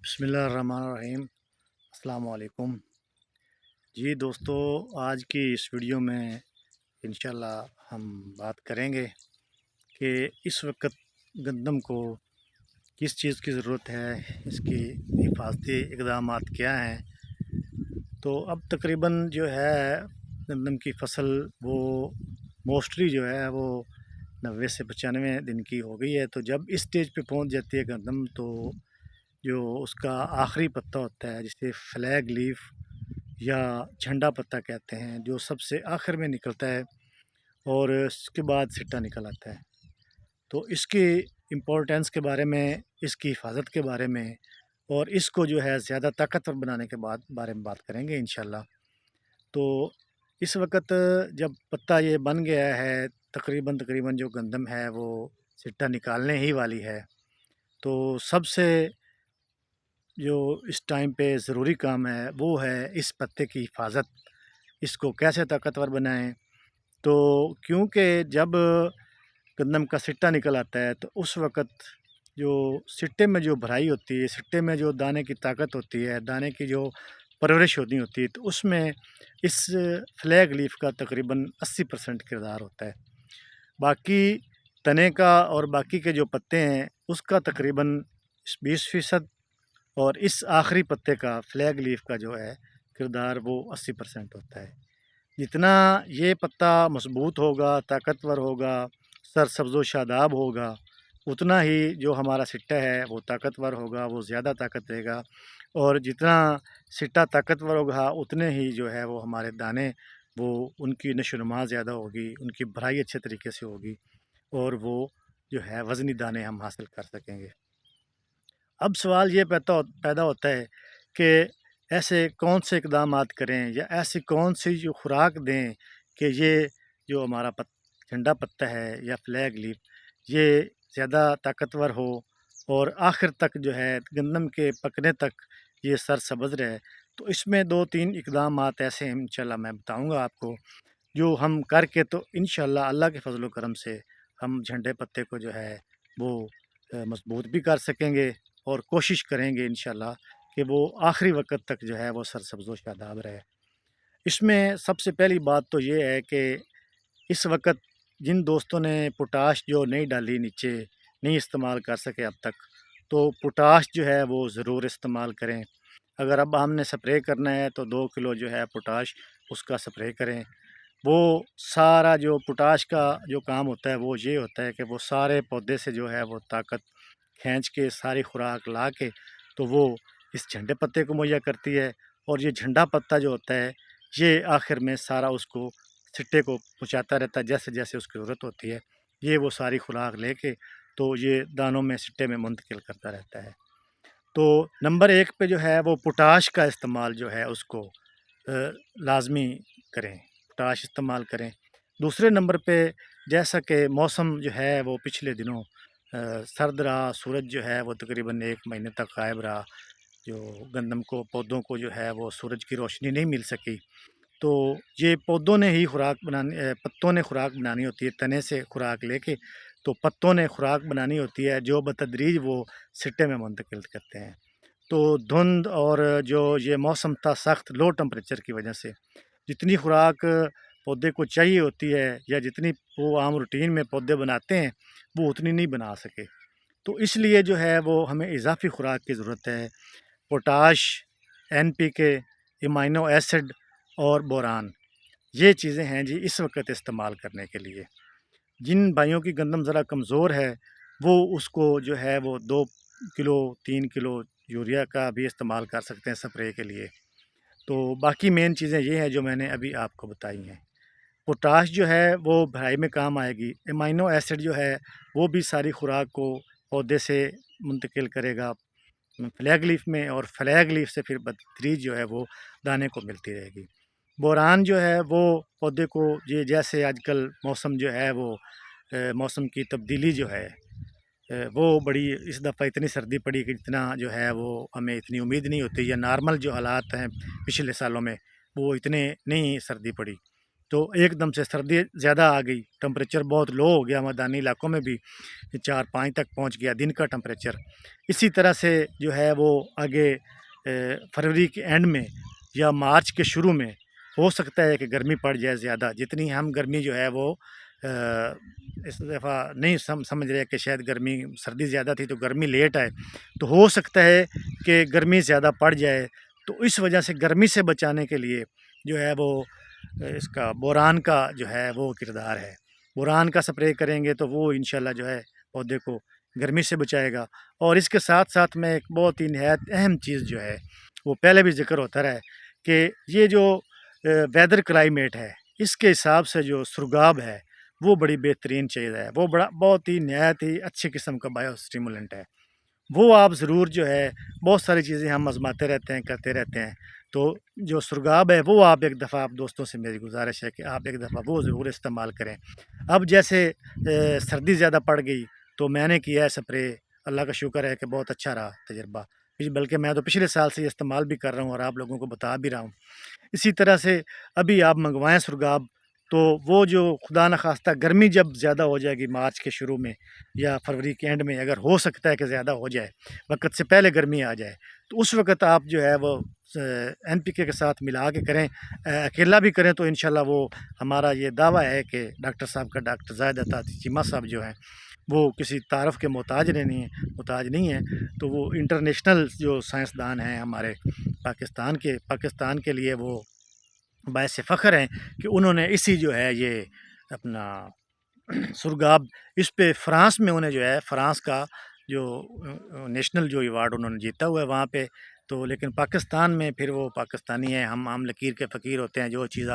बिस्मिल्लाहिर्रहमानिर्रहीम। अस्सलाम वालेकुम। जी दोस्तों, आज की इस वीडियो में इंशाल्लाह हम बात करेंगे कि इस वक्त गंदम को किस चीज़ की ज़रूरत है, इसकी हिफाजती इक़दामात क्या हैं। तो अब तकरीबन जो है गंदम की फसल वो मोस्टली जो है वो 90 से 95 दिन की हो गई है। तो जब इस स्टेज पे पहुंच जाती है गंदम, तो जो उसका आखिरी पत्ता होता है जिसे फ्लैग लीफ या झंडा पत्ता कहते हैं, जो सबसे आखिर में निकलता है और इसके बाद सिट्टा निकल आता है। तो इसकी इम्पोर्टेंस के बारे में, इसकी हिफाजत के बारे में और इसको जो है ज़्यादा ताकतवर बनाने के बारे में बात करेंगे इंशाल्लाह। तो इस वक्त जब पत्ता ये बन गया है, तकरीबन तकरीबन जो गंदम है वो सिट्टा निकालने ही वाली है। तो सबसे जो इस टाइम पे ज़रूरी काम है वो है इस पत्ते की हिफाजत, इसको कैसे ताकतवर बनाएं। तो क्योंकि जब गंदम का सिट्टा निकल आता है तो उस वक़्त जो सिट्टे में जो भराई होती है, सिट्टे में जो दाने की ताकत होती है, दाने की जो परवरिश होती है, तो उसमें इस फ्लैग लीफ का तकरीबन 80% किरदार होता है। बाकी तने का और बाकी के जो पत्ते हैं उसका तकरीबन 20% और इस आखिरी पत्ते का फ्लैग लीफ का जो है किरदार वो 80% होता है। जितना ये पत्ता मजबूत होगा, ताकतवर होगा, सरसब्ज़ व शादाब होगा, उतना ही जो हमारा सिट्टा है वो ताकतवर होगा, वो ज़्यादा ताकत देगा। और जितना सिट्टा ताकतवर होगा उतने ही जो है वो हमारे दाने, वो उनकी नशोनुमा ज़्यादा होगी, उनकी भराई अच्छे तरीके से होगी और वो जो है वज़नी दाने हम हासिल कर सकेंगे। अब सवाल ये पैदा होता है कि ऐसे कौन से इक़दामात करें या ऐसी कौन सी जो खुराक दें कि ये जो हमारा झंडा पत्ता है या फ्लैग लीफ, ये ज़्यादा ताकतवर हो और आखिर तक जो है गंदम के पकने तक ये सरसब्ज़ रहे। तो इसमें 2-3 इक़दामात ऐसे हैं इंशाल्लाह मैं बताऊंगा आपको, जो हम करके तो इंशाल्लाह अल्लाह के फजल व करम से हम झंडे पत्ते को जो है वो मजबूत भी कर सकेंगे और कोशिश करेंगे इंशाल्लाह कि वो आखिरी वक्त तक जो है वो सरसब्ज़ व शादाब रहे। इसमें सबसे पहली बात तो ये है कि इस वक्त जिन दोस्तों ने पोटाश जो नहीं डाली नीचे, नहीं इस्तेमाल कर सके अब तक, तो पोटाश जो है वो ज़रूर इस्तेमाल करें। अगर अब हमने स्प्रे करना है तो 2 किलो जो है पोटाश उसका स्प्रे करें। वो सारा जो पोटाश का जो काम होता है वो ये होता है कि वो सारे पौधे से जो है वो ताकत खींच के सारी खुराक ला के तो वो इस झंडे पत्ते को मुहैया करती है। और ये झंडा पत्ता जो होता है ये आखिर में सारा उसको सिट्टे को पहुँचाता रहता है, जैसे जैसे उसकी ज़रूरत होती है ये वो सारी खुराक लेके तो ये दानों में सिट्टे में मुंतकिल करता रहता है। तो नंबर 1 पे जो है वो पोटाश का इस्तेमाल जो है उसको लाज़मी करें, पोटाश इस्तेमाल करें। दूसरे नंबर पे जैसा कि मौसम जो है वो पिछले दिनों सर्द रहा, सूरज जो है वो तकरीबन 1 महीने तक गायब रहा। जो गंदम को पौधों को जो है वो सूरज की रोशनी नहीं मिल सकी। तो ये पौधों ने ही खुराक बनानी, पत्तों ने खुराक बनानी होती है, तने से खुराक लेके तो पत्तों ने खुराक बनानी होती है जो बतदरीज वो सिट्टे में मुंतकिल करते हैं। तो धुंध और जो ये मौसम था सख्त लो टेम्परेचर की वजह से जितनी खुराक पौधे को चाहिए होती है या जितनी वो आम रूटीन में पौधे बनाते हैं वो उतनी नहीं बना सके। तो इसलिए जो है वो हमें इजाफी खुराक की ज़रूरत है। पोटाश, NPK, एमाइनो एसिड और बोरान, ये चीज़ें हैं जी इस वक्त इस्तेमाल करने के लिए। जिन भाइयों की गंदम ज़रा कमज़ोर है वो उसको जो है वो 2 किलो 3 किलो यूरिया का भी इस्तेमाल कर सकते हैं स्प्रे के लिए। तो बाकी मेन चीज़ें ये हैं जो मैंने अभी आपको बताई हैं। पोटाश जो है वो भराई में काम आएगी। एमाइनो एसिड जो है वो भी सारी खुराक को पौधे से मुंतकिल करेगा फ्लैग लीफ में, और फ्लैग लीफ से फिर बदतरीज जो है वो दाने को मिलती रहेगी। बोरान जो है वो पौधे को, ये जैसे आजकल मौसम जो है वो मौसम की तब्दीली जो है वो बड़ी इस दफ़ा इतनी सर्दी पड़ी कि जितना जो है वो हमें इतनी उम्मीद नहीं होती, या नॉर्मल जो हालात हैं पिछले सालों में वो इतने नहीं सर्दी पड़ी। تو ایک دم سے سردی زیادہ آ گئی، ٹمپریچر بہت لو ہو گیا، میدانی علاقوں میں بھی 4-5 تک پہنچ گیا دن کا ٹمپریچر۔ اسی طرح سے جو ہے وہ آگے فروری کے اینڈ میں یا مارچ کے شروع میں ہو سکتا ہے کہ گرمی پڑ جائے زیادہ، جتنی ہم گرمی جو ہے وہ اس دفعہ نہیں سمجھ رہے کہ شاید سردی زیادہ تھی تو گرمی لیٹ آئے، تو ہو سکتا ہے کہ گرمی زیادہ پڑ جائے۔ تو اس وجہ سے گرمی سے بچانے کے لیے جو ہے وہ اس کا بوران کا جو ہے وہ کردار ہے، بوران کا سپرے کریں گے تو وہ انشاءاللہ جو ہے پودے کو گرمی سے بچائے گا۔ اور اس کے ساتھ ساتھ میں ایک بہت ہی نہایت اہم چیز جو ہے وہ پہلے بھی ذکر ہوتا رہا ہے کہ یہ جو ویدر کلائمیٹ ہے اس کے حساب سے جو سرگاب ہے وہ بڑی بہترین چیز ہے، وہ بہت ہی نہایت ہی اچھی قسم کا بایو اسٹیمولنٹ ہے۔ وہ آپ ضرور جو ہے بہت ساری چیزیں ہم آزماتے رہتے ہیں، کرتے رہتے ہیں، تو جو سرگاب ہے وہ آپ ایک دفعہ آپ دوستوں سے میری گزارش ہے کہ آپ ایک دفعہ وہ ضرور استعمال کریں۔ اب جیسے سردی زیادہ پڑ گئی تو میں نے کیا ہے سپرے، اللہ کا شکر ہے کہ بہت اچھا رہا تجربہ، بلکہ میں تو پچھلے سال سے یہ استعمال بھی کر رہا ہوں اور آپ لوگوں کو بتا بھی رہا ہوں۔ اسی طرح سے ابھی آپ منگوائیں سرگاب، تو وہ جو خدا نخواستہ گرمی جب زیادہ ہو جائے گی مارچ کے شروع میں یا فروری کے اینڈ میں، اگر ہو سکتا ہے کہ زیادہ ہو جائے، وقت سے پہلے گرمی آ جائے، تو اس وقت آپ جو ہے وہ NPK کے ساتھ ملا کے کریں، اکیلا بھی کریں تو انشاءاللہ وہ ہمارا یہ دعویٰ ہے کہ ڈاکٹر صاحب کا، ڈاکٹر زاہد عطا چیمہ صاحب جو ہیں وہ کسی تعارف کے محتاج نہیں ہیں، تو وہ انٹرنیشنل جو سائنسدان ہیں ہمارے پاکستان کے لیے وہ باعث فخر ہیں کہ انہوں نے اسی جو ہے یہ اپنا سرگاب، اس پہ فرانس میں انہیں جو ہے فرانس کا جو نیشنل جو ایوارڈ انہوں نے جیتا ہوا ہے وہاں پہ، تو لیکن پاکستان میں پھر وہ پاکستانی ہیں، ہم عام لکیر کے فقیر ہوتے ہیں، جو چیز